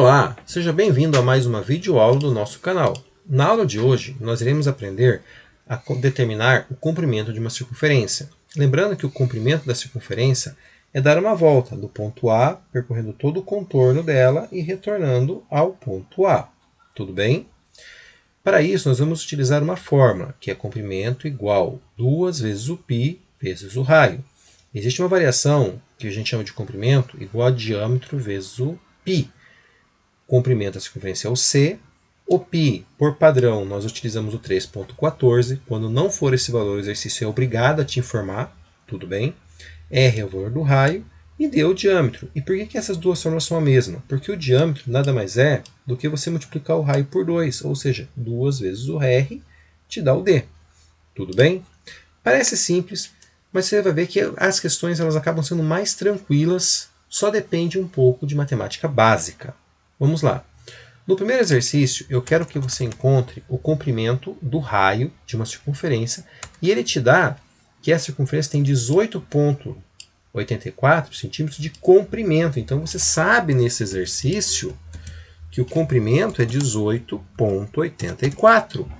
Olá, seja bem-vindo a mais uma videoaula do nosso canal. Na aula de hoje, nós iremos aprender a determinar o comprimento de uma circunferência. Lembrando que o comprimento da circunferência é dar uma volta do ponto A, percorrendo todo o contorno dela e retornando ao ponto A. Tudo bem? Para isso, nós vamos utilizar uma fórmula, que é comprimento igual 2 vezes o π vezes o raio. Existe uma variação que a gente chama de comprimento igual a diâmetro vezes o π. O comprimento da circunferência é o C. O π, por padrão, nós utilizamos o 3,14. Quando não for esse valor, o exercício é obrigado a te informar. Tudo bem? R é o valor do raio e D o diâmetro. E por que essas duas fórmulas são a mesma? Porque o diâmetro nada mais é do que você multiplicar o raio por 2, ou seja, 2 vezes o R te dá o D. Tudo bem? Parece simples, mas você vai ver que as questões elas acabam sendo mais tranquilas, só depende um pouco de matemática básica. Vamos lá. No primeiro exercício, eu quero que você encontre o comprimento do raio de uma circunferência e ele te dá que a circunferência tem 18,84 centímetros de comprimento. Então, você sabe nesse exercício que o comprimento é 18,84.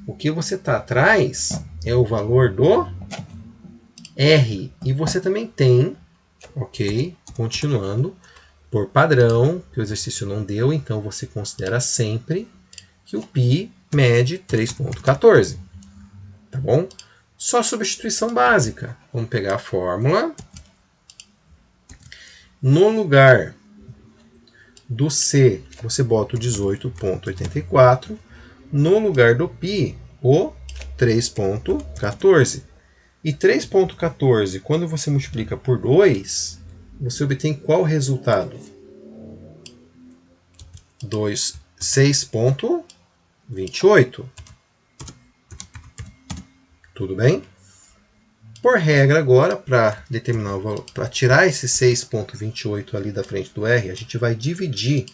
O que você está atrás é o valor do R. E você também tem, ok, continuando, por padrão, que o exercício não deu, então você considera sempre que o π mede 3,14. Tá bom? Só substituição básica. Vamos pegar a fórmula. No lugar do C, você bota o 18,84. No lugar do π, o 3,14. E 3,14, quando você multiplica por 2, você obtém qual resultado? 6,28. Tudo bem? Por regra agora, para determinar o valor, para tirar esse 6,28 ali da frente do R, a gente vai dividir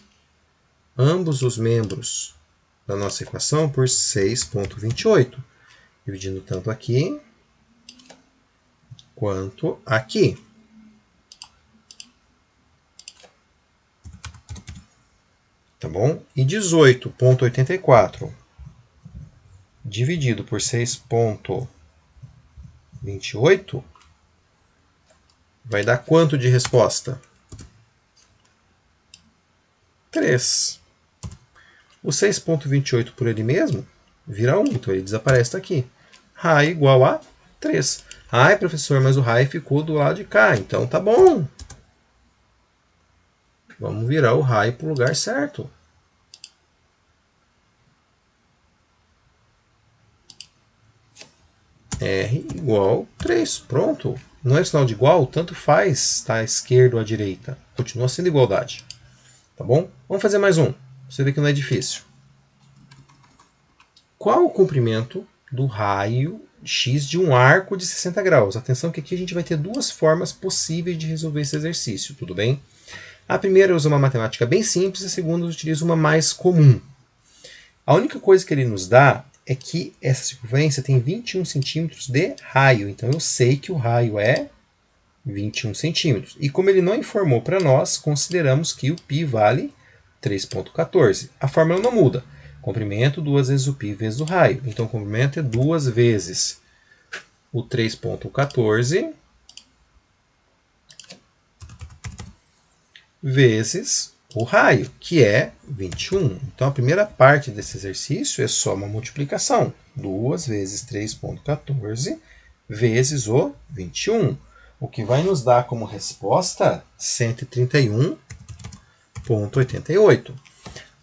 ambos os membros da nossa equação por 6,28. Dividindo tanto aqui quanto aqui. Tá bom? E 18,84 dividido por 6,28 vai dar quanto de resposta? 3. O 6,28 por ele mesmo vira 1, então ele desaparece daqui. Raio igual a 3. Ai, professor, mas o raio ficou do lado de cá, então tá bom. Vamos virar o raio para o lugar certo. R igual 3. Pronto. Não é sinal de igual? Tanto faz estar à esquerda ou à direita. Continua sendo igualdade. Tá bom? Vamos fazer mais um. Você vê que não é difícil. Qual o comprimento do raio X de um arco de 60 graus? Atenção que aqui a gente vai ter duas formas possíveis de resolver esse exercício. Tudo bem? A primeira usa uma matemática bem simples, a segunda utiliza uma mais comum. A única coisa que ele nos dá é que essa circunferência tem 21 centímetros de raio. Então eu sei que o raio é 21 centímetros. E como ele não informou para nós, consideramos que o π vale 3,14. A fórmula não muda. Comprimento 2 vezes o π vezes o raio. Então o comprimento é 2 vezes o 3,14 vezes o raio, que é 21. Então, a primeira parte desse exercício é só uma multiplicação. 2 vezes 3,14 vezes o 21. O que vai nos dar como resposta 131,88.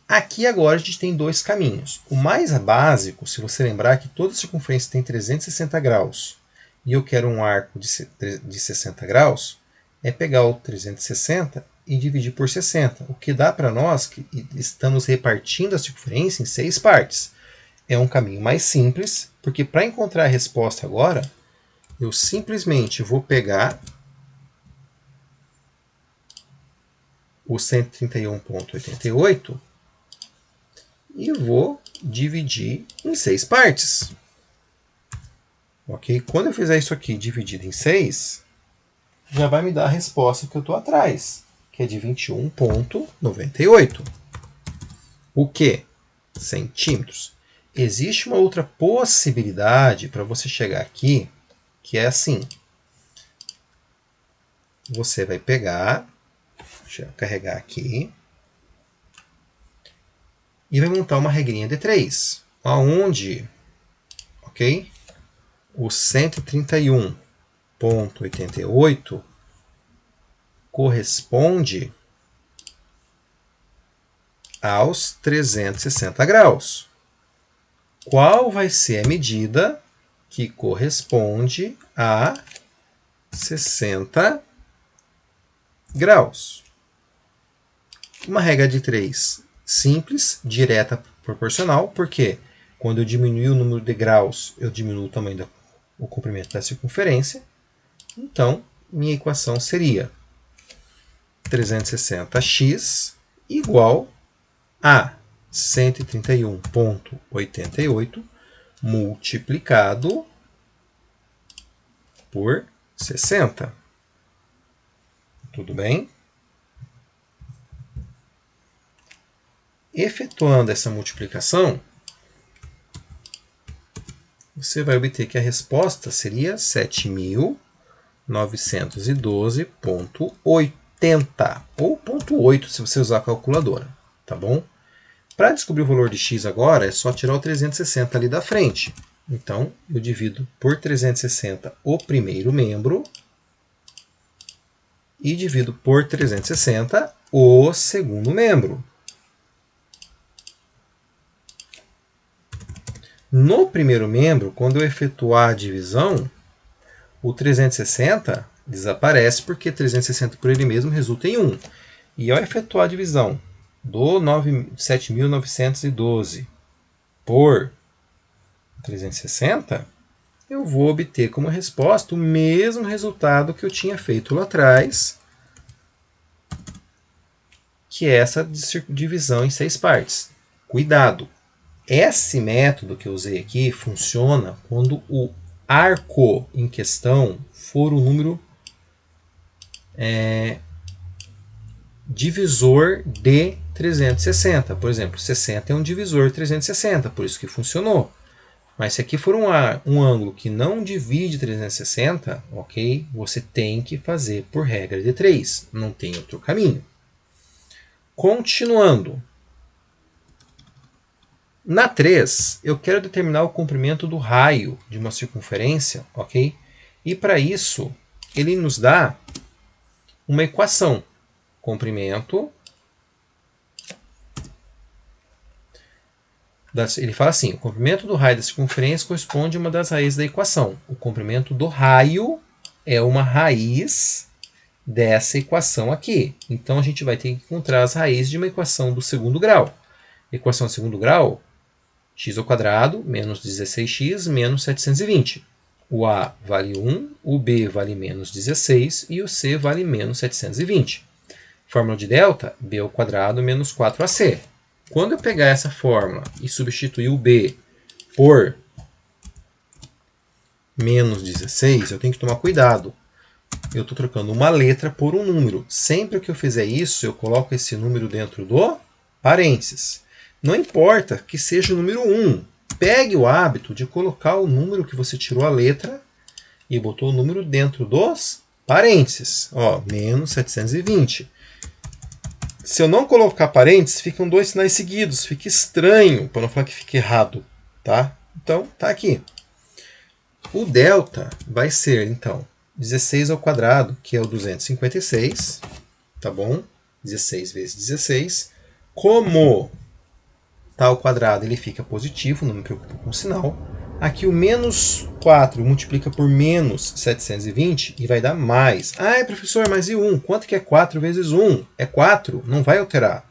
Aqui agora a gente tem dois caminhos. O mais básico, se você lembrar que toda circunferência tem 360 graus e eu quero um arco de 60 graus, é pegar o 360 e dividir por 60, o que dá para nós que estamos repartindo a circunferência em 6 partes. É um caminho mais simples, porque para encontrar a resposta agora, eu simplesmente vou pegar o 131,88 e vou dividir em 6 partes. Ok? Quando eu fizer isso aqui dividido em 6, já vai me dar a resposta que eu estou atrás, que é de 21,98. O que? Centímetros. Existe uma outra possibilidade para você chegar aqui, que é assim. Você vai pegar, deixa eu carregar aqui, e vai montar uma regrinha de 3, onde, ok? O 131,88 corresponde aos 360 graus. Qual vai ser a medida que corresponde a 60 graus? Uma regra de 3 simples, direta, proporcional, porque quando eu diminuir o número de graus, eu diminuo o tamanho do comprimento da circunferência. Então, minha equação seria 360x igual a 131,88 multiplicado por 60. Tudo bem? Efetuando essa multiplicação, você vai obter que a resposta seria 7.912,80, ou 0,8 se você usar a calculadora, tá bom? Para descobrir o valor de x agora, é só tirar o 360 ali da frente. Então, eu divido por 360 o primeiro membro e divido por 360 o segundo membro. No primeiro membro, quando eu efetuar a divisão, o 360 desaparece porque 360 por ele mesmo resulta em 1. E ao efetuar a divisão do 7.912 por 360, eu vou obter como resposta o mesmo resultado que eu tinha feito lá atrás, que é essa divisão em 6 partes. Cuidado! Esse método que eu usei aqui funciona quando o arco em questão for o número divisor de 360. Por exemplo, 60 é um divisor de 360, por isso que funcionou. Mas se aqui for um ângulo que não divide 360, ok? Você tem que fazer por regra de 3. Não tem outro caminho. Continuando. Na 3, eu quero determinar o comprimento do raio de uma circunferência, ok? E para isso, ele nos dá uma equação. Comprimento. Ele fala assim, o comprimento do raio da circunferência corresponde a uma das raízes da equação. O comprimento do raio é uma raiz dessa equação aqui. Então, a gente vai ter que encontrar as raízes de uma equação do segundo grau. Equação do segundo grau, x² menos 16x menos 720. O A vale 1, o B vale menos 16 e o C vale menos 720. Fórmula de delta, b² menos 4ac. Quando eu pegar essa fórmula e substituir o B por menos 16, eu tenho que tomar cuidado. Eu estou trocando uma letra por um número. Sempre que eu fizer isso, eu coloco esse número dentro do parênteses. Não importa que seja o número 1. Pegue o hábito de colocar o número que você tirou a letra e botou o número dentro dos parênteses. Ó, menos 720. Se eu não colocar parênteses, ficam 2 sinais seguidos. Fica estranho, para não falar que fica errado. Tá? Então, tá aqui. O delta vai ser, então, 16 ao quadrado, que é o 256. Tá bom? 16 vezes 16. Como tá ao quadrado, ele fica positivo, não me preocupo com o sinal. Aqui o menos 4 multiplica por menos 720 e vai dar mais. Ah, professor, mas e 1? Quanto que é 4 vezes 1? É 4, não vai alterar.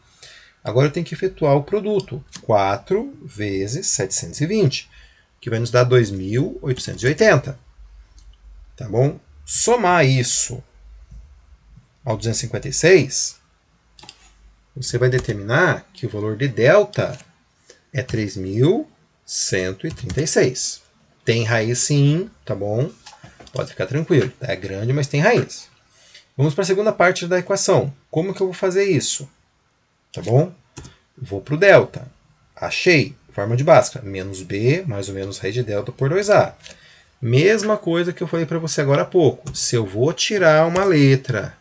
Agora eu tenho que efetuar o produto. 4 vezes 720, que vai nos dar 2.880. Tá bom? Somar isso ao 256, você vai determinar que o valor de delta é 3.136. Tem raiz sim, tá bom? Pode ficar tranquilo. É grande, mas tem raiz. Vamos para a segunda parte da equação. Como que eu vou fazer isso? Tá bom? Vou para o delta. Achei. Forma de Bhaskara. Menos b, mais ou menos raiz de delta por 2a. Mesma coisa que eu falei para você agora há pouco. Se eu vou tirar uma letra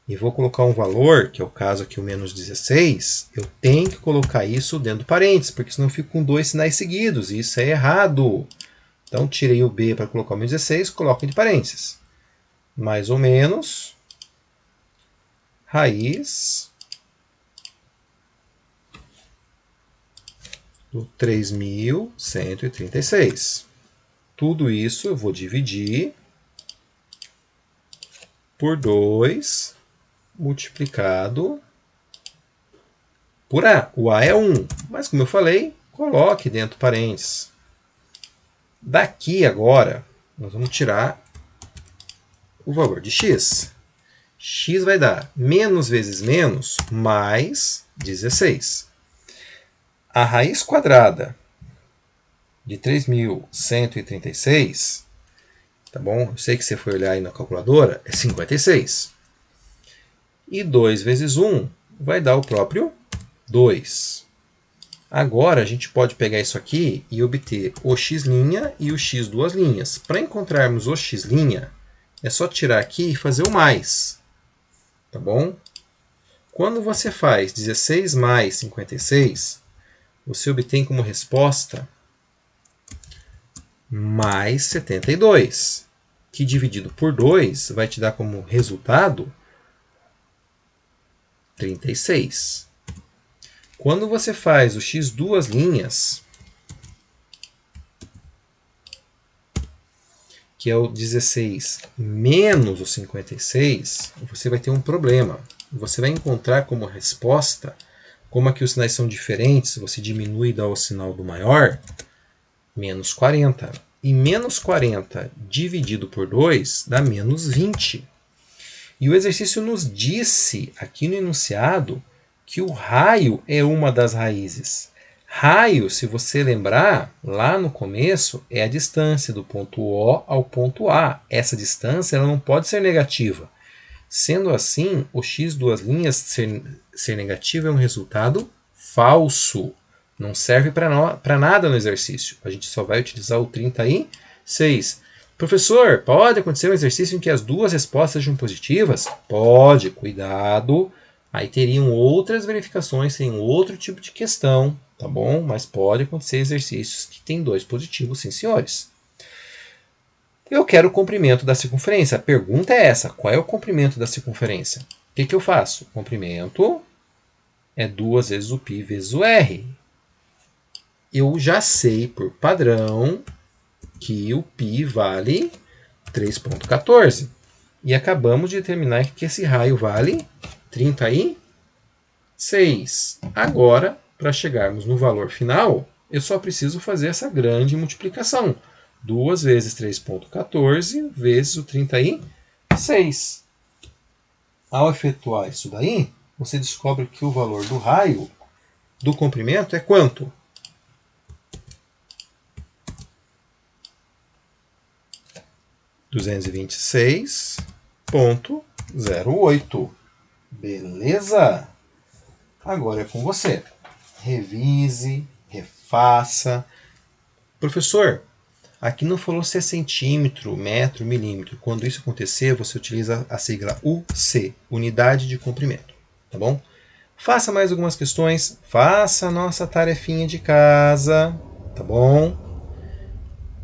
e vou colocar um valor, que é o caso aqui o menos 16, eu tenho que colocar isso dentro do parênteses, porque senão eu fico com dois sinais seguidos, e isso é errado. Então, tirei o b para colocar o menos 16, coloco entre parênteses. Mais ou menos raiz do 3.136. Tudo isso eu vou dividir por 2 multiplicado por A. O A é 1, mas como eu falei, coloque dentro do parênteses. Daqui agora, nós vamos tirar o valor de x. X vai dar menos vezes menos mais 16. A raiz quadrada de 3.136, tá bom? Eu sei que você foi olhar aí na calculadora, é 56. E 2 vezes 1 vai dar o próprio 2. Agora a gente pode pegar isso aqui e obter o x' e o x duas linhas. Para encontrarmos o x', é só tirar aqui e fazer o mais. Tá bom? Quando você faz 16 mais 56, você obtém como resposta mais 72, que dividido por 2 vai te dar como resultado 36. Quando você faz o x duas linhas, que é o 16 menos o 56, você vai ter um problema. Você vai encontrar como resposta, como aqui os sinais são diferentes, você diminui e dá o sinal do maior, menos 40. E menos 40 dividido por 2 dá menos 20. E o exercício nos disse, aqui no enunciado, que o raio é uma das raízes. Raio, se você lembrar, lá no começo, é a distância do ponto O ao ponto A. Essa distância ela não pode ser negativa. Sendo assim, o x duas linhas ser negativo é um resultado falso. Não serve para nada no exercício. A gente só vai utilizar o 36. Professor, pode acontecer um exercício em que as duas respostas sejam positivas? Pode, cuidado. Aí teriam outras verificações, tem outro tipo de questão, tá bom? Mas pode acontecer exercícios que tem dois positivos, sim, senhores. Eu quero o comprimento da circunferência. A pergunta é essa, qual é o comprimento da circunferência? O que eu faço? O comprimento é 2 vezes o π vezes o r. Eu já sei por padrão que o π vale 3,14. E acabamos de determinar que esse raio vale 36. Agora, para chegarmos no valor final, eu só preciso fazer essa grande multiplicação. 2 vezes 3,14 vezes o 36. Ao efetuar isso daí, você descobre que o valor do raio do comprimento é quanto? 226,08. Beleza? Agora é com você. Revise, refaça. Professor, aqui não falou se é centímetro, metro, milímetro. Quando isso acontecer, você utiliza a sigla UC, unidade de comprimento. Tá bom? Faça mais algumas questões. Faça a nossa tarefinha de casa. Tá bom?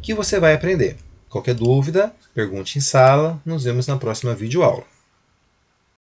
Que você vai aprender. Qualquer dúvida, pergunte em sala. Nos vemos na próxima videoaula.